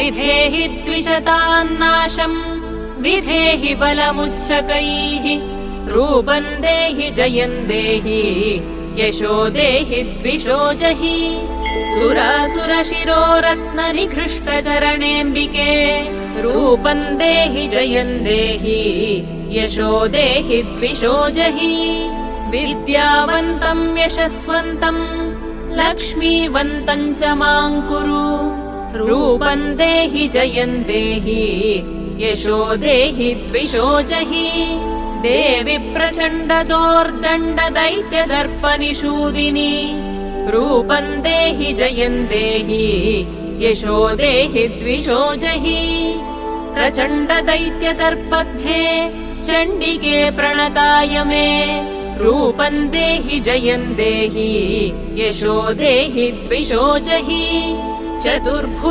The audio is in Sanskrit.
विधेहि द्विषतान्नाशम् विधेहि बलमुच्चकैः रूपम् देहि जयम् देहि यशो देहि द्विषो जहि सुरासुरशिरो रत्ननिकृष्टचरणेऽम्बिके रूपम् देहि जयम् देहि यशो देहि द्विषो जहि विद्यावन्तम् यशस्वन्तम् लक्ष्मीवन्तम् च माम् कुरु रूपम् देहि जयम् देहि यशो देहि द्विषो जहि देवि प्रचण्डदोर्दण्डदैत्यदर्पनिषूदिनि रूपम् देहि जयम् देहि यशो देहि द्विषो जहि प्रचण्डदैत्यदर्पघ्ने चण्डिके प्रणताय मे रूपम् देहि जयम् देहि यशो देहि द्विषो जहि चतुर्भुज